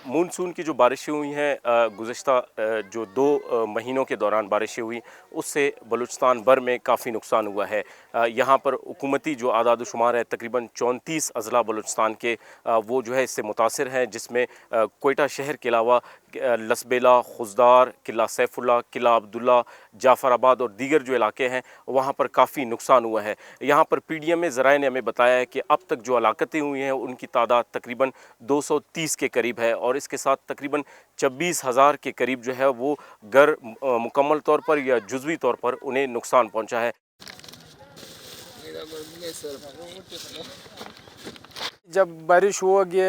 Monsoon की जो बारिशें हुई हैं गुज़श्ता जो 2 महीनों के दौरान बारिशें हुई उससे बलूचिस्तान भर में काफ़ी नुकसान हुआ है। यहाँ पर हुकूमती जो आदाद शुमार है तकरीबन 34 अज़ला बलूचिस्तान के वो जो है इससे मुतासिर हैं, जिसमें कोयटा शहर के अलावा लसबेला, खुजदार, किला सैफुल्ला, किला अब्दुल्ला, जाफ़राबाद और दीगर जो इलाके हैं वहाँ पर काफ़ी नुकसान हुआ है। यहाँ पर पीडीएम में ज़राए ने हमें बताया है कि अब तक जो हलाकतें हुई हैं उनकी तादाद तकरीबन 230 के करीब है और इसके साथ तकरीबन 26,000 के करीब जो है वो घर मुकम्मल तौर पर या जुज़वी तौर पर उन्हें नुकसान पहुँचा है। जब बारिश होगी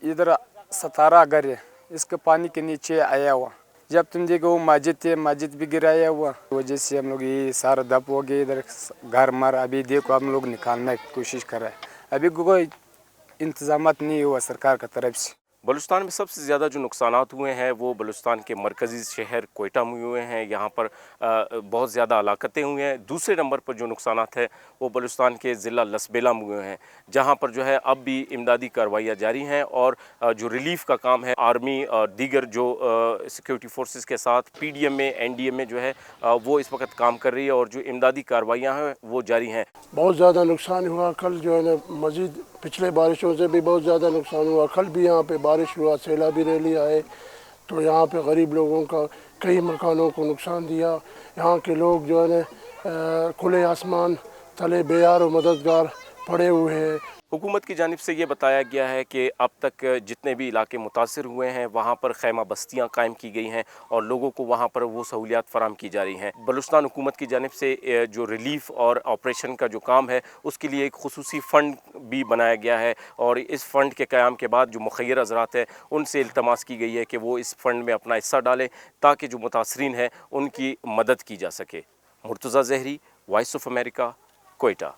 इधर 17 घर है इसके पानी के नीचे आया हुआ। जब तुम देखो वो मस्जिद है, मस्जिद भी गिराया हुआ, वजह से हम लोग ये सारा दब हो गए। इधर घर मर अभी देखो हम लोग निकालने की कोशिश कर रहे हैं, अभी कोई इंतजामात नहीं हुआ सरकार की तरफ से। बलूचिस्तान में सबसे ज़्यादा जो नुकसानात हुए हैं वो बलूचिस्तान के मरकज़ी शहर कोयटा में हुए हैं। यहाँ पर बहुत ज़्यादा हलाकतें हुई हैं। दूसरे नंबर पर जो नुकसानात है वो बलूचिस्तान के ज़िला लसबेला में हुए हैं, जहाँ पर जो है अब भी इमदादी कार्रवाइयाँ जारी हैं और जो रिलीफ़ का काम है आर्मी और दीगर जो सिक्योरिटी फोर्सेस के साथ पीडीएम में एनडीएम में जो है वो इस वक्त काम कर रही है और जो इमदादी कार्रवाइयाँ हैं वो जारी हैं। बहुत ज़्यादा नुकसान हुआ। कल जो है ना मज़ीद पिछले बारिशों से भी बहुत ज़्यादा नुकसान हुआ। कल भी यहाँ पे बारिश हुआ, सैलाबी रैली आए तो यहाँ पे गरीब लोगों का कई मकानों को नुकसान दिया। यहाँ के लोग जो है ना खुले आसमान तले बेयार और मददगार पड़े हुए हैं। हुकूमत की जानिब से ये बताया गया है कि अब तक जितने भी इलाके मुतासिर हुए हैं वहाँ पर खैमा बस्तियाँ कायम की गई हैं और लोगों को वहाँ पर वो सहूलियात फराम की जा रही हैं। बलूचिस्तान हुकूमत की जानिब से जो रिलीफ़ और ऑपरेशन का जो काम है उसके लिए एक खुसूसी फ़ंड भी बनाया गया है और इस फ़ंड के क़याम के बाद जो मुखय्यर हज़रात हैं उनसे इल्तमास की गई है कि वो इस फ़ंड में अपना हिस्सा डालें ताकि जो मुतासरीन हैं उनकी मदद की जा सके। Murtaza Zehri, Voice of America, Quetta.